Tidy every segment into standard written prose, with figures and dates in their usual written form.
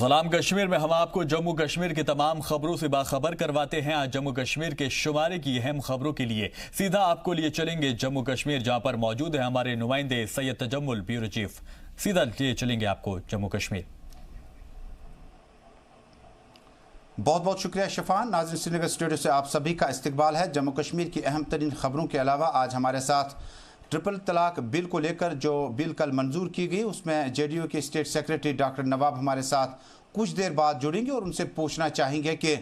सलाम कश्मीर में हम आपको जम्मू कश्मीर की तमाम खबरों से बाखबर करवाते हैं। आज जम्मू कश्मीर के शुमारे की अहम खबरों के लिए सीधा आपको लिए चलेंगे जम्मू कश्मीर, जहां पर मौजूद है हमारे नुमाइंदे सैयद तजम्मुल, ब्यूरो चीफ। सीधा लिए चलेंगे आपको जम्मू कश्मीर। बहुत बहुत शुक्रिया शिफान। नाज़रीन, श्रीनगर स्टूडियो से आप सभी का इस्तकबाल है। जम्मू कश्मीर की अहम तरीन खबरों के अलावा आज हमारे साथ ट्रिपल तलाक बिल को लेकर जो बिल कल मंजूर की गई, उसमें जेडीयू के स्टेट सेक्रेटरी डॉक्टर नवाब हमारे साथ कुछ देर बाद जुड़ेंगे और उनसे पूछना चाहेंगे कि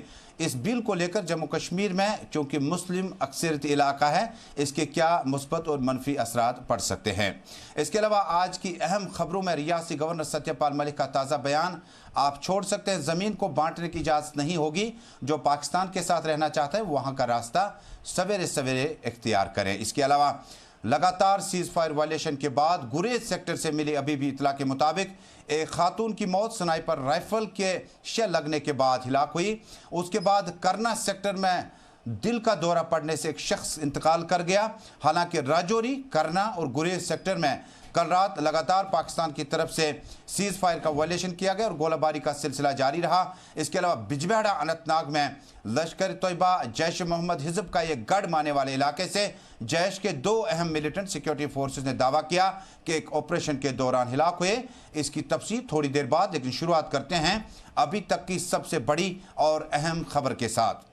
इस बिल को लेकर जम्मू कश्मीर में, चूँकि मुस्लिम अक्सरियत इलाका है, इसके क्या मुस्बत और मनफी असरात पड़ सकते हैं। इसके अलावा आज की अहम खबरों में रियासी गवर्नर सत्यपाल मलिक का ताज़ा बयान, आप छोड़ सकते हैं, ज़मीन को बांटने की इजाज़त नहीं होगी, जो पाकिस्तान के साथ रहना चाहता है वहाँ का रास्ता सवेरे सवेरे इख्तियार करें। इसके अलावा लगातार सीज़ फायर वायलेशन के बाद गुरेज सेक्टर से मिली अभी भी इतला के मुताबिक एक खातून की मौत स्नाइपर राइफल के शेल लगने के बाद हिलाक हुई। उसके बाद करना सेक्टर में दिल का दौरा पड़ने से एक शख्स इंतकाल कर गया। हालांकि राजौरी, करना और गुरेज सेक्टर में कल रात लगातार पाकिस्तान की तरफ से सीज़ फायर का वायलेशन किया गया और गोलाबारी का सिलसिला जारी रहा। इसके अलावा बिजबेहड़ा अनंतनाग में लश्कर तोयबा जैश मोहम्मद हिजब का एक गढ़ माने वाले इलाके से जैश के दो अहम मिलिटेंट सिक्योरिटी फोर्सेस ने दावा किया कि एक ऑपरेशन के दौरान हिलाक हुए। इसकी तफसील थोड़ी देर बाद, लेकिन शुरुआत करते हैं अभी तक की सबसे बड़ी और अहम खबर के साथ।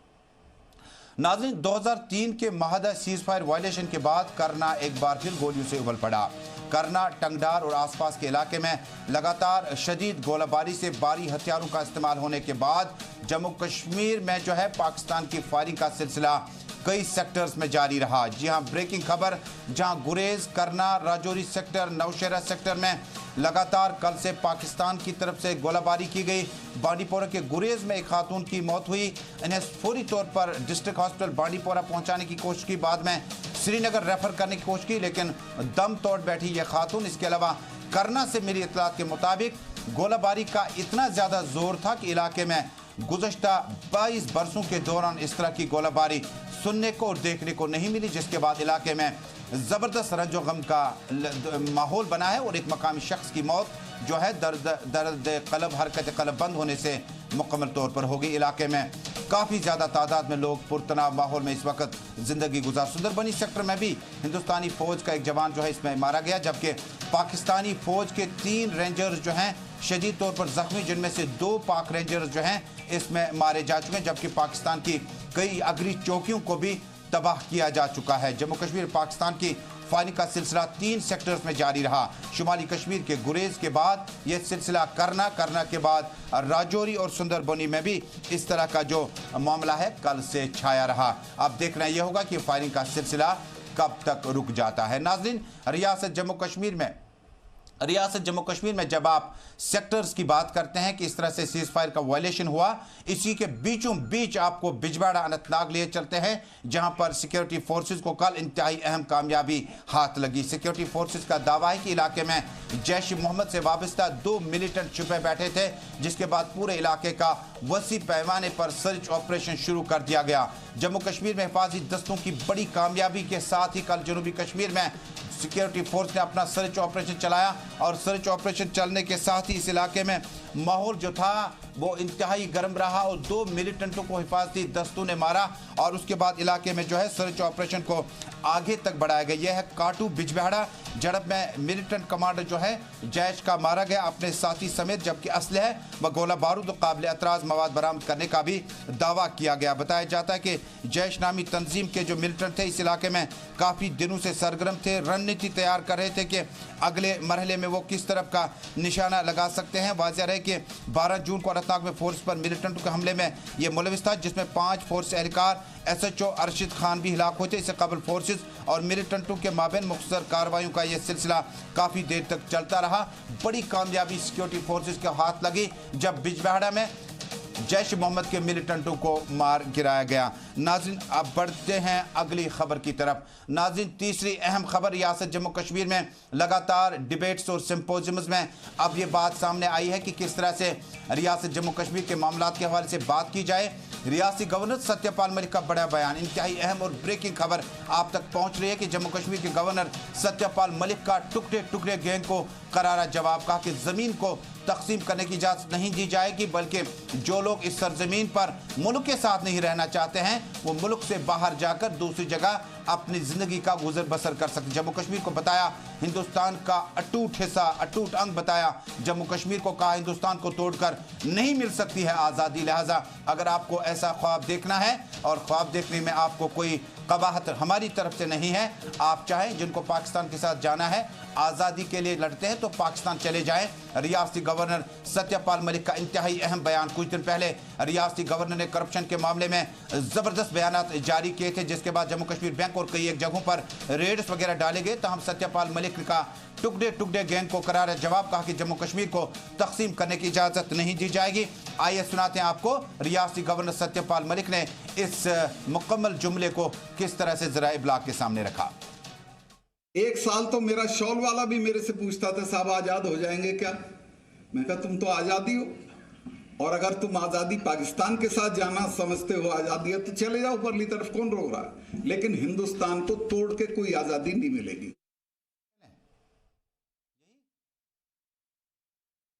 नाज़रीन, 2003 के माहदा सीज़ फायर वायलेशन के बाद करना एक बार फिर गोलियों से उबल पड़ा। करना, टंगडार और आसपास के इलाके में लगातार शदीद गोलाबारी से भारी हथियारों का इस्तेमाल होने के बाद जम्मू कश्मीर में जो है पाकिस्तान की फायरिंग का सिलसिला कई सेक्टर्स में जारी रहा। जी हाँ, ब्रेकिंग खबर, जहां गुरेज, करना, राजौरी सेक्टर, नौशेरा सेक्टर में लगातार कल से पाकिस्तान की तरफ से गोलाबारी की गई। बांडीपोरा के गुरेज में एक खातून की मौत हुई। इन्हें फौरी तौर पर डिस्ट्रिक्ट हॉस्पिटल बांडीपोरा पहुंचाने की कोशिश की, बाद में श्रीनगर रेफर करने की कोशिश की, लेकिन दम तोड़ बैठी यह खातून। इसके अलावा करना से मिली इत्तलात के मुताबिक गोलाबारी का इतना ज़्यादा जोर था कि इलाके में गुज़श्ता 22 बरसों के दौरान इस तरह की गोलाबारी सुनने को और देखने को नहीं मिली, जिसके बाद इलाके में ज़बरदस्त रंजो गम का माहौल बना है और एक मकामी शख्स की मौत जो है दर्द कलब, हरकत कलब बंद होने से मुकम्मल तौर पर हो गई। इलाके में काफ़ी ज़्यादा तादाद में लोग पुरतनाव माहौल में इस वक्त ज़िंदगी गुजार। सुंदरबनी सेक्टर में भी हिंदुस्तानी फ़ौज का एक जवान जो है इसमें मारा गया, जबकि पाकिस्तानी फ़ौज के 3 रेंजर्स जो हैं शदीद तौर पर ज़ख्मी, जिनमें से 2 पाक रेंजर्स जो हैं इसमें मारे जा चुके हैं, जबकि पाकिस्तान की कई अगली चौकियों को भी तबाह किया जा चुका है। जम्मू कश्मीर पाकिस्तान की फायरिंग का सिलसिला 3 सेक्टर्स में जारी रहा। शुमाली कश्मीर के गुरेज के बाद यह सिलसिला करना के बाद राजौरी और सुंदरबनी में भी इस तरह का जो मामला है कल से छाया रहा। अब देखना यह होगा कि फायरिंग का सिलसिला कब तक रुक जाता है। नाज़रीन, रियासत जम्मू कश्मीर में जब आप सेक्टर्स की बात करते हैं कि इस तरह से सीज़ फायर का वायलेशन हुआ, इसी के बीचों बीच आपको बिजबेहड़ा अनंतनाग लिए चलते हैं, जहां पर सिक्योरिटी फोर्सेस को कल इंतहाई अहम कामयाबी हाथ लगी। सिक्योरिटी फोर्सेस का दावा है कि इलाके में जैश मोहम्मद से वाबस्ता 2 मिलिटेंट छुपे बैठे थे, जिसके बाद पूरे इलाके का वसी पैमाने पर सर्च ऑपरेशन शुरू कर दिया गया। जम्मू कश्मीर में हिफाजी दस्तों की बड़ी कामयाबी के साथ ही कल जनूबी कश्मीर में सिक्योरिटी फोर्स ने अपना सर्च ऑपरेशन चलाया और सर्च ऑपरेशन चलने के साथ ही इस इलाके में माहौल जो था वो इंतहाई गर्म रहा और 2 मिलिटेंटों को हिफाजती दस्तों ने मारा और उसके बाद इलाके में जो है सर्च ऑपरेशन को आगे तक बढ़ाया गया। यह है काटू बिजबेहड़ा झड़प में मिलिटेंट कमांडर जो है जैश का मारा गया अपने साथी समेत, जबकि असलहे व गोला बारूद काबिल एतराज़ मवाद बरामद करने का भी दावा किया गया। बताया जाता है कि जैश नामी तंजीम के जो मिलिटेंट थे इस इलाके में काफ़ी दिनों से सरगर्म थे, रणनीति तैयार कर रहे थे कि अगले मरहले में वो किस तरफ का निशाना लगा सकते हैं। वाज़ेह है कि 12 जून को अनंतनाग में फोर्स पर मिलिटेंटों के हमले में ये मुलविस था, जिसमें 5 फोर्स एहलकार SHO अरशद खान भी हिलाक हुए थे। इससे कबल फोर्सेस और मिलिटेंटों के माबैन मुख्तसर कार्रवाइयों का यह सिलसिला काफ़ी देर तक चलता रहा। बड़ी कामयाबी सिक्योरिटी फोर्सेस के हाथ लगी जब बिजबेहड़ा में जैश मोहम्मद के मिलिटेंटों को मार गिराया गया। नाज़रीन, अब बढ़ते हैं अगली खबर की तरफ। नाज़रीन, तीसरी अहम खबर, रियासत जम्मू कश्मीर में लगातार डिबेट्स और सिंपोजियम्स में अब ये बात सामने आई है कि किस तरह से रियासत जम्मू कश्मीर के मामलात के हवाले से बात की जाए। रियासी गवर्नर सत्यपाल मलिक का बड़ा बयान, इंतहाई अहम और ब्रेकिंग खबर आप तक पहुंच रही है कि जम्मू कश्मीर के गवर्नर सत्यपाल मलिक का टुकड़े टुकड़े गैंग को करारा जवाब, कहा कि ज़मीन को तकसीम करने की इजाज़त नहीं दी जाएगी, बल्कि जो लोग इस सरजमीन पर मुल्क के साथ नहीं रहना चाहते हैं वो मुल्क से बाहर जाकर दूसरी जगह अपनी ज़िंदगी का गुजर बसर कर सकते। जम्मू कश्मीर को बताया हिंदुस्तान का अटूट हिस्सा, अटूट अंग बताया जम्मू कश्मीर को, कहा हिंदुस्तान को तोड़कर नहीं मिल सकती है आज़ादी। लिहाजा अगर आपको ऐसा ख्वाब देखना है और ख्वाब देखने में आपको कोई कबाहत हमारी तरफ से नहीं है, आप चाहें जिनको पाकिस्तान के साथ जाना है, आज़ादी के लिए लड़ते हैं, तो पाकिस्तान चले जाएं। रियासती गवर्नर सत्यपाल मलिक का इंतहाई अहम बयान। कुछ दिन पहले रियासती गवर्नर ने करप्शन के मामले में ज़बरदस्त बयानात जारी किए थे, जिसके बाद जम्मू कश्मीर बैंक और कई एक जगहों पर रेड्स वगैरह डाले गए। तहम सत्यपाल मलिक का टुकड़े टुकड़े गैंग को करारा जवाब, कहा कि जम्मू कश्मीर को तकसीम करने की इजाज़त नहीं दी जाएगी। आइए सुनाते हैं आपको रियासती गवर्नर सत्यपाल मलिक ने इस मुकम्मल जुमले को किस तरह से ज़राए इब्लाग के सामने रखा। एक साल तो मेरा शॉल वाला भी मेरे से पूछता था, साहब आज़ाद हो जाएंगे क्या? मैं कहा तुम तो आज़ादी हो, और अगर तुम आज़ादी पाकिस्तान के साथ जाना समझते हो आज़ादी है तो चले जाओ परली तरफ, कौन रोक रहा है? लेकिन हिंदुस्तान को तोड़ के कोई आज़ादी नहीं मिलेगी।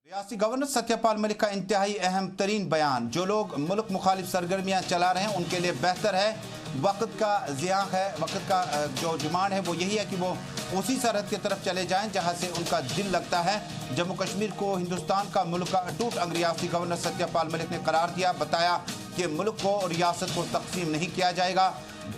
रियासती गवर्नर सत्यपाल मलिक का इंतहाई अहम तरीन बयान। जो लोग मुल्क मुखालिफ सरगर्मियाँ चला रहे हैं उनके लिए बेहतर है, वक्त का ज़िया है, वक्त का जो डिमांड है वो यही है कि वो उसी सरहद की तरफ चले जाएं जहां से उनका दिल लगता है। जम्मू कश्मीर को हिंदुस्तान का मुल्क का अटूट अंग रियासती गवर्नर सत्यपाल मलिक ने करार दिया। बताया कि मुल्क को और रियासत को तकसीम नहीं किया जाएगा।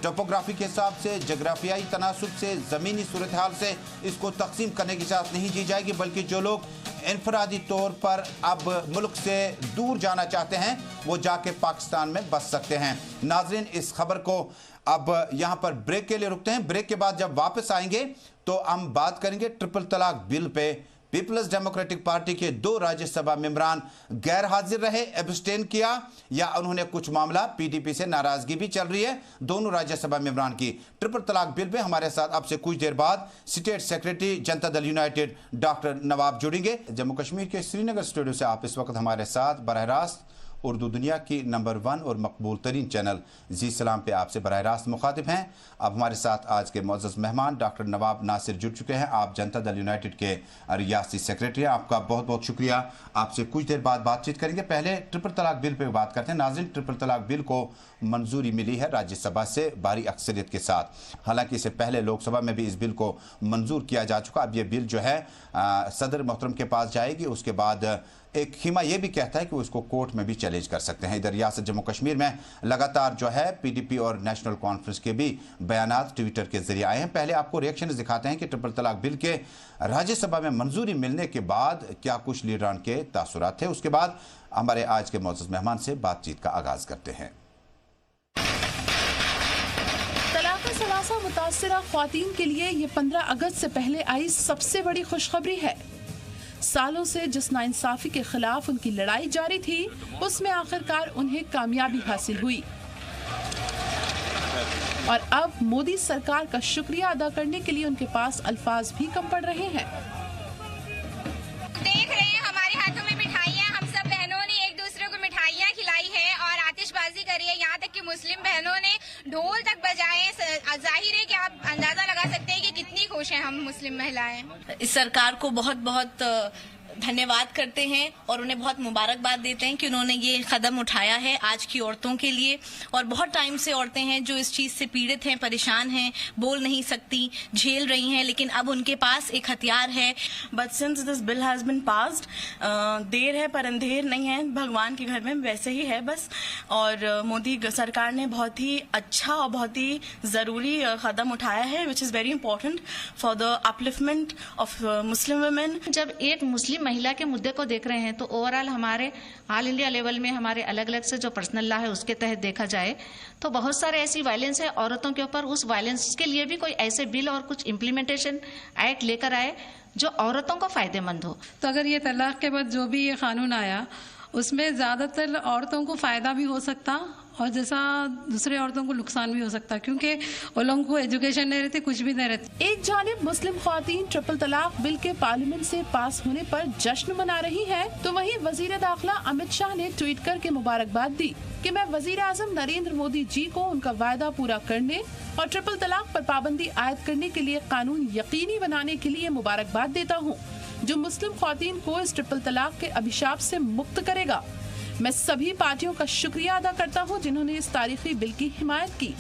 टोपोग्राफी के हिसाब से, जगराफियाई तनासुब से, ज़मीनी सूरत हाल से इसको तकसीम करने की इजाज़त नहीं दी जाएगी, बल्कि जो लोग इनफरादी तौर पर अब मुल्क से दूर जाना चाहते हैं वो जाके पाकिस्तान में बस सकते हैं। नाजरीन, इस खबर को अब यहाँ पर ब्रेक के लिए रुकते हैं। ब्रेक के बाद जब वापस आएंगे तो हम बात करेंगे ट्रिपल तलाक bill pay. Peoples democratic party के 2 राज्यसभा मेंबरान गैर हाजिर रहे, एब्स्टेन किया, या उन्होंने कुछ मामला पीडीपी से नाराजगी भी चल रही है दोनों राज्यसभा मेंबरान की। ट्रिपल तलाक बिल पे हमारे साथ अब से कुछ देर बाद state secretary Janata Dal United doctor नवाब जुड़ेंगे। जम्मू कश्मीर के श्रीनगर स्टूडियो से आप इस वक्त हमारे साथ बराह रास्त उर्दू दुनिया की नंबर 1 और मकबूल तरीन चैनल जी सलाम पे आपसे बराह रास्त मुखातिब हैं। अब हमारे साथ आज के मुअज़्ज़ज़ मेहमान डॉक्टर नवाब नासिर जुड़ चुके हैं। आप जनता दल यूनाइटेड के रियासती सेक्रेटरी हैं। आपका बहुत बहुत शुक्रिया। आपसे कुछ देर बाद बातचीत करेंगे। पहले ट्रिपल तलाक बिल पे बात करते हैं। नाज़रीन, ट्रिपल तलाक बिल को मंजूरी मिली है राज्यसभा से भारी अक्सरियत के साथ। हालांकि इससे पहले लोकसभा में भी इस बिल को मंजूर किया जा चुका। अब ये बिल जो है सदर मोहतरम के पास जाएगी। उसके बाद एक खीमा ये भी कहता है कि वो इसको कोर्ट में भी चैलेंज कर सकते हैं। इधर रियासत जम्मू कश्मीर में लगातार जो है पीडीपी और नेशनल कॉन्फ्रेंस के भी बयानात ट्विटर के जरिए आए हैं। पहले आपको रिएक्शन दिखाते हैं कि ट्रिपल तलाक बिल के राज्यसभा में मंजूरी मिलने के बाद क्या कुछ लीडरान के तासुरात थे। उसके बाद हमारे आज के मुअज़्ज़ज़ मेहमान से बातचीत का आगाज करते हैं। सलासा मुतासिरा ख्वातीन के लिए ये 15 अगस्त से पहले आई सबसे बड़ी खुशखबरी है। सालों से जिस नाइंसाफी के खिलाफ उनकी लड़ाई जारी थी उसमें आखिरकार उन्हें कामयाबी हासिल हुई और अब मोदी सरकार का शुक्रिया अदा करने के लिए उनके पास अल्फाज भी कम पड़ रहे हैं। देख रहे हैं हमारे हाथों में मिठाइयाँ, हम सब बहनों ने एक दूसरे को मिठाइयाँ खिलाई है और आतिशबाजी करी है। यहाँ तक कि मुस्लिम बहनों ने ढोल तक बजाए। जाहिर है कि आप अंदाजा लगा सकते हैं कि कितनी खुश हैं हम मुस्लिम महिलाएं। इस सरकार को बहुत बहुत धन्यवाद करते हैं और उन्हें बहुत मुबारकबाद देते हैं कि उन्होंने ये कदम उठाया है आज की औरतों के लिए। और बहुत टाइम से औरतें हैं जो इस चीज़ से पीड़ित हैं, परेशान हैं, बोल नहीं सकती, झेल रही हैं, लेकिन अब उनके पास एक हथियार है। But since this bill has been passed, there है पर अंधेर नहीं है, भगवान के घर में वैसे ही है बस। और मोदी सरकार ने बहुत ही अच्छा और बहुत ही ज़रूरी कदम उठाया है, which is very important for the upliftment of Muslim women. जब एक मुस्लिम महिला के मुद्दे को देख रहे हैं तो ओवरऑल हमारे ऑल इंडिया लेवल में हमारे अलग अलग से जो पर्सनल लॉ है उसके तहत देखा जाए तो बहुत सारे ऐसी वायलेंस है औरतों के ऊपर। उस वायलेंस के लिए भी कोई ऐसे बिल और कुछ इम्प्लीमेंटेशन एक्ट लेकर आए जो औरतों को फायदेमंद हो। तो अगर ये तलाक के बाद जो भी ये कानून आया उसमें ज़्यादातर औरतों को फ़ायदा भी हो सकता और जैसा दूसरे औरतों को नुकसान भी हो सकता, क्योंकि वो लोगों को एजुकेशन नहीं रहती, कुछ भी नहीं रहती। एक जानिब मुस्लिम ख्वातीन ट्रिपल तलाक बिल के पार्लियामेंट से पास होने पर जश्न मना रही हैं, तो वहीं वजीर दाखिला अमित शाह ने ट्वीट करके मुबारकबाद दी कि मैं वजीर आजम नरेंद्र मोदी जी को उनका वायदा पूरा करने और ट्रिपल तलाक पर पाबंदी आयद करने के लिए कानून यकीनी बनाने के लिए मुबारकबाद देता हूँ, जो मुस्लिम ख्वातीन को इस ट्रिपल तलाक के अभिशाप से मुक्त करेगा। मैं सभी पार्टियों का शुक्रिया अदा करता हूं जिन्होंने इस तारीखी बिल की हिमायत की।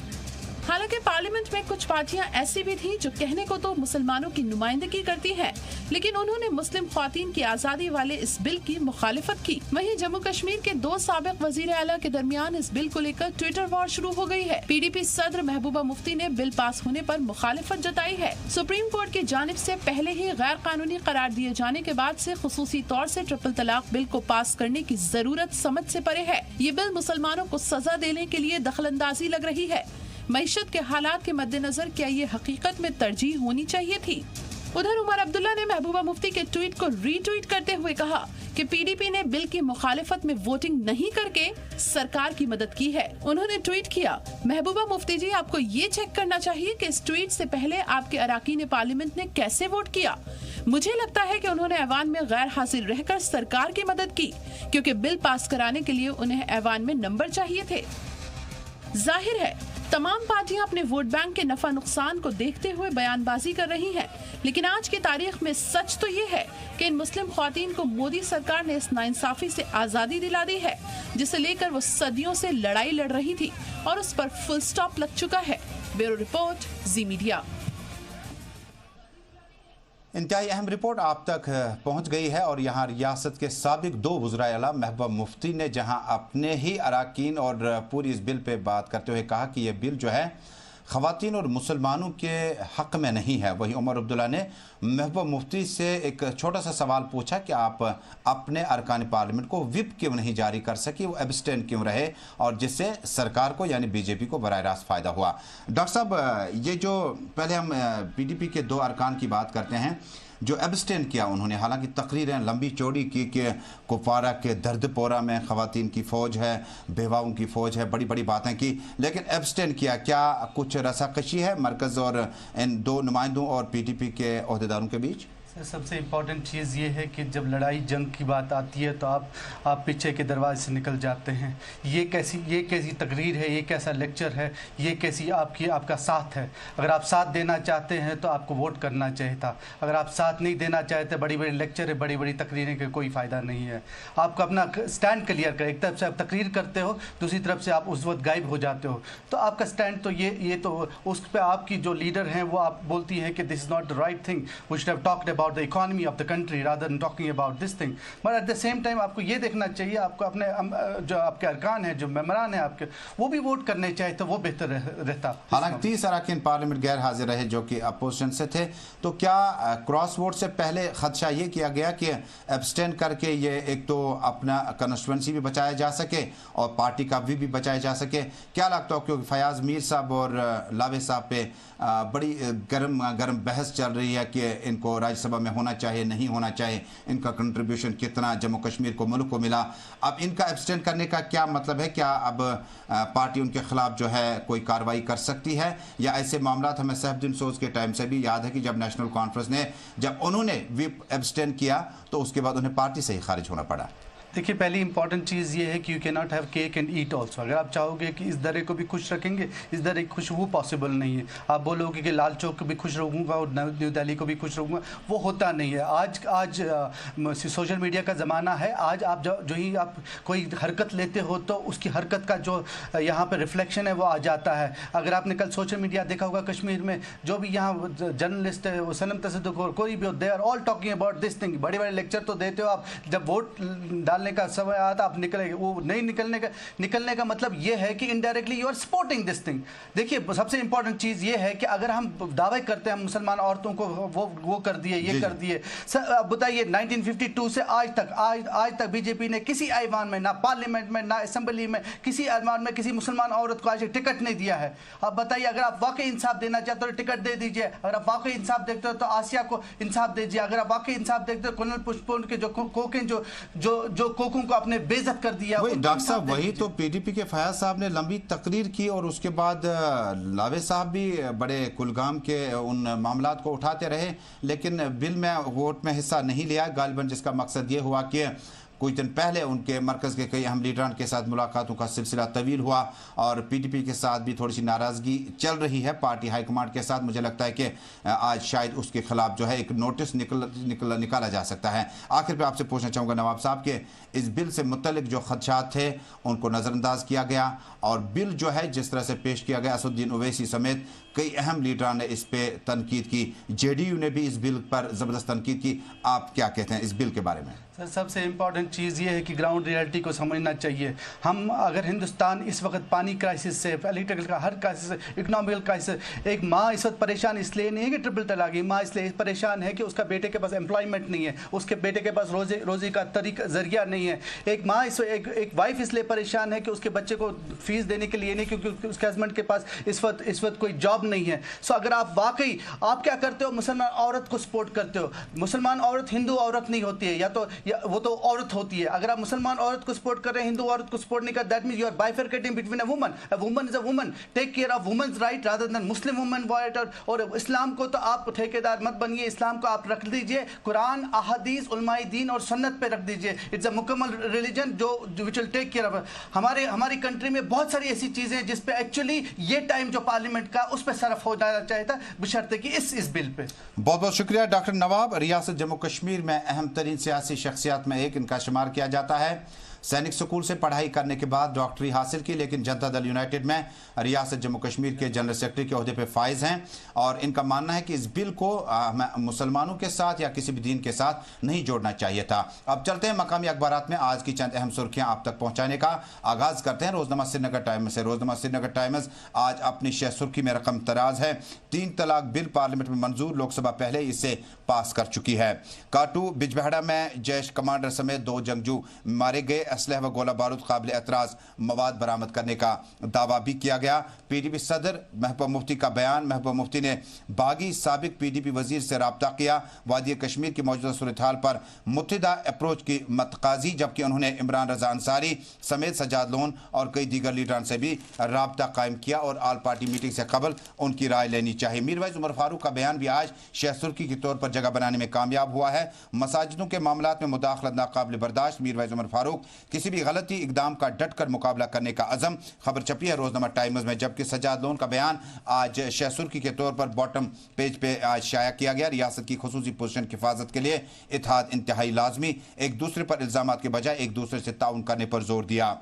हालांकि पार्लियामेंट में कुछ पार्टियां ऐसी भी थीं जो कहने को तो मुसलमानों की नुमाइंदगी करती हैं, लेकिन उन्होंने मुस्लिम ख्वातीन की आजादी वाले इस बिल की मुखालिफत की। वहीं जम्मू कश्मीर के 2 साबिक वजीर आला के दरमियान इस बिल को लेकर ट्विटर वॉर शुरू हो गई है। PDP सदर महबूबा मुफ्ती ने बिल पास होने पर मुखालिफत जताई है। सुप्रीम कोर्ट की जानिब से पहले ही गैर कानूनी करार दिए जाने के बाद से खुसूसी तौर से ट्रिपल तलाक बिल को पास करने की जरूरत समझ से परे है। ये बिल मुसलमानों को सजा देने के लिए दखलंदाजी लग रही है। मईशत के हालात के मद्देनजर क्या ये हकीकत में तरजीह होनी चाहिए थी? उधर उमर अब्दुल्ला ने महबूबा मुफ्ती के ट्वीट को रीट्वीट करते हुए कहा कि PDP ने बिल की मुखालिफत में वोटिंग नहीं करके सरकार की मदद की है। उन्होंने ट्वीट किया, महबूबा मुफ्ती जी, आपको ये चेक करना चाहिए कि इस ट्वीट से पहले आपके अराकीन पार्लियामेंट ने कैसे वोट किया। मुझे लगता है कि उन्होंने ऐवान में गैर हाजिर रहकर सरकार की मदद की, क्योंकि बिल पास कराने के लिए उन्हें ऐवान में नंबर चाहिए थे। जाहिर है तमाम पार्टियां अपने वोट बैंक के नफा नुकसान को देखते हुए बयानबाजी कर रही हैं, लेकिन आज की तारीख में सच तो ये है कि इन मुस्लिम ख्वातीन को मोदी सरकार ने इस नाइंसाफी से आजादी दिला दी है, जिसे लेकर वो सदियों से लड़ाई लड़ रही थी और उस पर फुल स्टॉप लग चुका है। ब्यूरो रिपोर्ट, जी मीडिया। इंतहाई अहम रिपोर्ट आप तक पहुंच गई है और यहाँ रियासत के साबिक 2 वज़राए आला महबूबा मुफ्ती ने जहाँ अपने ही अराकीन और पूरी इस बिल पे बात करते हुए कहा कि ये बिल जो है ख़वातीन और मुसलमानों के हक़ में नहीं है, वहीं उमर अब्दुल्ला ने महबूबा मुफ्ती से एक छोटा सा सवाल पूछा कि आप अपने अरकान पार्लियामेंट को व्हिप क्यों नहीं जारी कर सकी, वो एब्सटेन क्यों रहे, और जिससे सरकार को यानी बीजेपी को बराह रास्त फ़ायदा हुआ। डॉक्टर साहब, ये जो पहले हम PDP के 2 अरकान की बात करते हैं जो एब्सटेन किया उन्होंने, हालांकि तकरीरें लंबी चौड़ी की कि कुपवारा के दर्दपोरा में ख़वातीन की फ़ौज है, बेवाओं की फ़ौज है, बड़ी बड़ी बातें की, लेकिन एब्सटेन किया। क्या कुछ रसाकशी है मरकज़ और इन 2 नुमाइंदों और PDP के अहदेदारों के बीच? सबसे इम्पॉर्टेंट चीज़ ये है कि जब लड़ाई जंग की बात आती है तो आप पीछे के दरवाजे से निकल जाते हैं। ये कैसी तकरीर है, ये कैसा लेक्चर है, ये कैसी आपका साथ है। अगर आप साथ देना चाहते हैं तो आपको वोट करना चाहिए था। अगर आप साथ नहीं देना चाहते, बड़ी बड़ी लेक्चर है, बड़ी बड़ी तकरीरें का कोई फ़ायदा नहीं है। आपको अपना स्टैंड क्लियर करें। एक तरफ से आप तकरीर करते हो, दूसरी तरफ से आप उस वक्त गायब हो जाते हो, तो आपका स्टैंड तो ये तो उस पर आपकी जो लीडर हैं वो आप बोलती हैं कि this is not the right thing, we should have talked about the economy of the country rather than talking about this thing. But at the same time आपको ये देखना चाहिए, आपको अपने जो आपके अरकान हैं, जो मेंबरान हैं आपके, वो भी वोट करने चाहिए तो वो बेहतर रहता। हालांकि 30 अरकान पार्लियामेंट गैर हाजिर रहे जो कि अपोजिशन से थे, तो क्या क्रॉस वोट से पहले खदशा ये किया गया कि एब्सटेन करके ये एक तो अपना कंस्टिट्यूंसी भी बचाया जा सके और पार्टी का भी बचाया जा सके? क्या लगता है, क्योंकि फयाज मीर साहब और लावे साहब पे बड़ी गर्म बहस चल रही है कि इनको राज्यसभा में होना चाहिए, नहीं होना चाहिए, इनका कंट्रीब्यूशन कितना जम्मू कश्मीर को, मुल्क को मिला। अब इनका एब्सटेंड करने का क्या मतलब है? क्या अब पार्टी उनके खिलाफ जो है कोई कार्रवाई कर सकती है, या ऐसे मामला हमें सैफुद्दीन सोज के टाइम से भी याद है कि जब नेशनल कॉन्फ्रेंस ने जब उन्होंने व्हिप एब्सटेंड किया तो उसके बाद उन्हें पार्टी से ही खारिज होना पड़ा? देखिए, पहली इंपॉर्टेंट चीज़ ये है कि you can not have cake and eat also. अगर आप चाहोगे कि इस दरे को भी खुश रखेंगे, इस दरे की खुशबू पॉसिबल नहीं है। आप बोलोगे कि लाल चौक को भी खुश रखूँगा और न्यू दिल्ली को भी खुश रखूँगा, वो होता नहीं है। आज सोशल मीडिया का ज़माना है। आज आप जो ही आप कोई हरकत लेते हो तो उसकी हरकत का जो यहाँ पर रिफ्लेक्शन है वो आ जाता है। अगर आपने कल सोशल मीडिया देखा होगा, कश्मीर में जो भी यहाँ जर्नलिस्ट है, वो सनम तसद्दुक और कोई भी हो, they are all talking about this thing. बड़े बड़े लेक्चर तो देते हो आप, जब वोट डालने का समय आता आप निकलेंगे, वो नहीं निकलने का मतलब ये है कि indirectly you are supporting this thing. देखिए, सबसे इंपॉर्टेंट चीज़ ये है कि अगर हम दावे करते हैं मुसलमान औरतों को वो कर दिए, ये कर दिए, बताइए 1952 से आज तक बीजेपी ने किसी ऐवान में, ना पार्लियामेंट में, ना असेंबली में, किसी ऐवान में किसी मुसलमान औरत को आज टिकट नहीं दिया है। अब बताइए, अगर आप वाकई इंसाफ देना चाहते हो तो टिकट दे दीजिए। अगर आप वाकई इंसाफ देखते हो तो आसिया को इंसाफ दीजिए। अगर आप वाकई इंसाफ देखते हो, कर्नल पुष्पन के जो कोकें जो कोकों को आपने बेइज्जत कर दिया। वही डॉक्टर साहब, वही तो PDP के फयाज साहब ने लंबी तकरीर की और उसके बाद लावे साहब भी बड़े कुलगाम के उन मामलात को उठाते रहे, लेकिन बिल में वोट में हिस्सा नहीं लिया गालिबन, जिसका मकसद ये हुआ कि कुछ दिन पहले उनके मरकज़ के कई अहम लीडरान के साथ मुलाकातों का सिलसिला तवील हुआ और PDP के साथ भी थोड़ी सी नाराज़गी चल रही है पार्टी हाईकमांड के साथ। मुझे लगता है कि आज शायद उसके खिलाफ जो है एक नोटिस निकाला जा सकता है। आखिर पे आपसे पूछना चाहूँगा नवाब साहब के इस बिल से मुतल्लिक जो खदशात थे उनको नज़रअंदाज किया गया और बिल जो है जिस तरह से पेश किया गया, असदुद्दीन ओवैसी समेत कई अहम लीडरान ने इस पे तनकीद की, JDU ने भी इस बिल पर ज़बरदस्त तनकीद की। आप क्या कहते हैं इस बिल के बारे में? सर, सबसे इम्पॉर्टेंट चीज़ ये है कि ग्राउंड रियलिटी को समझना चाहिए। हम अगर हिंदुस्तान इस वक्त पानी क्राइसिस से, पॉलिटिकल का हर क्राइसिस से, इकोनॉमिकल क्राइसिस, एक माँ इस वक्त परेशान इसलिए नहीं है कि ट्रिपल तलाक की, माँ इसलिए परेशान है कि उसका बेटे के पास एम्प्लॉयमेंट नहीं है, उसके बेटे के पास रोज़ी का जरिया नहीं है। एक माँ एक वाइफ इसलिए परेशान है कि उसके बच्चे को फीस देने के लिए नहीं, क्योंकि उसके हस्बैंड के पास इस वक्त कोई जॉब नहीं है। सो अगर आप वाकई आप क्या करते हो, मुसलमान औरत को सपोर्ट करते हो। मुसलमान औरत हिंदू औरत नहीं होती है, या वो तो औरत होती है। अगर आप मुसलमान औरत को सपोर्ट कर रहे हैं, हिंदू औरत को सपोर्ट नहीं कर, that means you are bifurcating between a woman is a woman, take care of women's right rather than Muslim women right. और इस्लाम को तो आप ठेकेदार मत बनिए, इस्लाम को आप रख दीजिए कुरान, अहादीस, उलमाए दीन और सुन्नत पे रख दीजिए। इट्स अ मुकम्मल रिलीजन जो which will take care of. हमारी कंट्री में बहुत सारी ऐसी चीजें हैं जिस पे एक्चुअली ये टाइम जो पार्लियामेंट का उस पर सरफ हो जाना चाहिए था, बशर्ते कि इस बिल पे। बहुत बहुत शुक्रिया डॉक्टर नवाब। रियासत जम्मू कश्मीर में अहम तरीन सियासी शख्सियात में एक इनका शुमार किया जाता है। सैनिक स्कूल से पढ़ाई करने के बाद डॉक्टरी हासिल की, लेकिन जनता दल यूनाइटेड में रियासत जम्मू कश्मीर के जनरल सेक्रेटरी के ओहदे पे फाइज हैं और इनका मानना है कि इस बिल को मुसलमानों के साथ या किसी भी दीन के साथ नहीं जोड़ना चाहिए था। अब चलते हैं मकामी अखबारात में आज की चंद अहम सुर्खियां आप तक पहुंचाने का आगाज करते हैं रोजनामा श्रीनगर टाइम्स से। रोजनामा श्रीनगर टाइम्स आज अपनी शह सुर्खी में रकम तराज है। 3 तलाक बिल पार्लियामेंट में मंजूर, लोकसभा पहले ही इसे पास कर चुकी है। काटू बिजबहड़ा में जैश कमांडर समेत 2 जंगजू मारे गए, असलह व गोला बारूद काबिल एतराज मवाद बरामद करने का दावा भी किया गया। PDP सदर महबूबा मुफ्ती का बयान, महबूबा मुफ्ती ने बागी साबिक PDP वजीर से रब्ता किया, वादी कश्मीर की मौजूदा सूरत हाल पर मुत्तहिदा अप्रोच की मतकाजी, जबकि उन्होंने इमरान रजा अंसारी समेत सजाद लोन और कई दीगर लीडरान से भी रब्ता कायम किया और आल पार्टी मीटिंग से कबल उनकी राय लेनी चाहिए। मीरवाइज उमर फारूक का बयान भी आज शह सुर्खी के तौर पर जगह बनाने में कामयाब हुआ है। मसाजिदों के मामलात में मुदाखलत नाकाबिल बर्दाश्त, मीरवाइज उमर फारूक किसी भी गलती इकदाम का डट कर मुकाबला करने का अज़म, खबर छपी है रोजनामा टाइम्स में। जबकि सजाद लोन का बयान आज शह सुर्खी के तौर पर बॉटम पेज पे आज शाया किया गया। रियासत की खुसूसी पोजीशन की हिफाजत के लिए इत्तेहाद इंतहाई लाजमी, एक दूसरे पर इल्जामात के बजाय एक दूसरे से ताउन करने पर जोर दिया।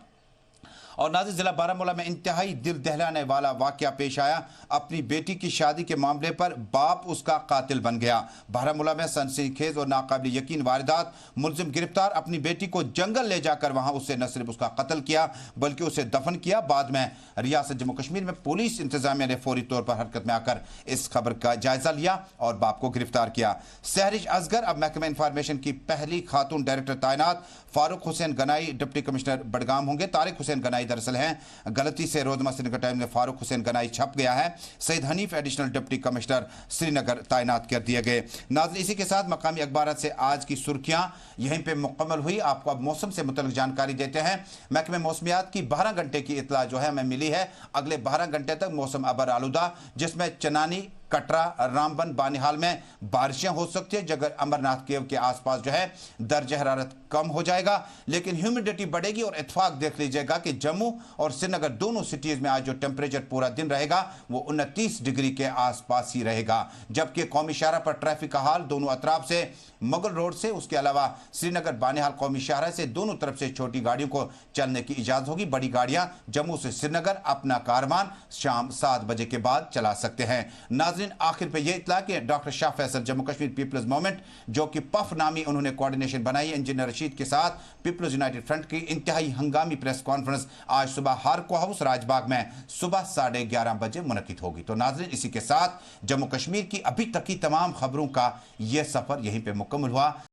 और नाज़िर जिला बारामूला में इंतहाई दिल दहलाने वाला वाक़या पेश आया। अपनी बेटी की शादी के मामले पर बाप उसका कातिल बन गया। बारामूला में सनसनीखेज और नाकाबिल यकीन वारदात, मुलजिम गिरफ्तार, अपनी बेटी को जंगल ले जाकर वहां उससे न सिर्फ उसका कत्ल किया बल्कि उसे दफन किया। बाद में रियासत जम्मू कश्मीर में पुलिस इंतजामिया ने फौरी तौर पर हरकत में आकर इस खबर का जायजा लिया और बाप को गिरफ्तार किया। सहरिश असगर अब महकमा इंफॉर्मेशन की पहली खातून डायरेक्टर तैनात। फारूक हुसैन गनाई डिप्टी कमिश्नर बडगाम होंगे। तारिक हुसैन गनाई दरअसल हैं गलती से रोजनामा श्रीनगर टाइम्स में फारूक हुसैन गनाई छप गया है। Saeed Hanif additional deputy commissioner Srinagar तैनात कर दिए गए। नाज़रीन, इसी के साथ मकामी अखबार से आज की सुर्खियां यहीं पे मुकम्मल हुई। आपको अब मौसम से मुतल्लिक जानकारी देते हैं। महकमे मौसमियात की 12 घंटे की इतला जो है हमें मिली है। अगले 12 घंटे तक मौसम अबर आलूदा, जिसमें चनानी, कटरा, रामबन, बानिहाल में बारिशें हो सकती है, जगह अमरनाथ केव के आसपास जो है दर्ज हरारत कम हो जाएगा, लेकिन ह्यूमिडिटी बढ़ेगी। और इत्तेफाक देख लीजिएगा कि जम्मू और श्रीनगर दोनों सिटीज में आज जो टेम्परेचर पूरा दिन रहेगा वो 29 डिग्री के आसपास ही रहेगा। जबकि कौमी शाहरा पर ट्रैफिक का हाल दोनों अतराफ से, मुगल रोड से, उसके अलावा श्रीनगर बानिहाल कौमी शाहरा से दोनों तरफ से छोटी गाड़ियों को चलने की इजाजत होगी। बड़ी गाड़ियां जम्मू से श्रीनगर अपना कारवान शाम 7 बजे के बाद चला सकते हैं। नाज़रीन, आखिर पे ये इतला कि doctor Shah Faisal Jammu Kashmir people's movement, जो कि पफ नामी उन्होंने कोऑर्डिनेशन बनाई है इंजीनियर रशीद के साथ, पीपल्स यूनाइटेड फ्रंट की इंतहाई हंगामी प्रेस कॉन्फ्रेंस आज सुबह हारको हाउस राजबाग में सुबह 11:30 बजे मुनक्किद होगी। तो नाज़रीन, इसी के साथ जम्मू कश्मीर की अभी तक की तमाम खबरों का यह सफर यहीं पे मुकम्मल हुआ।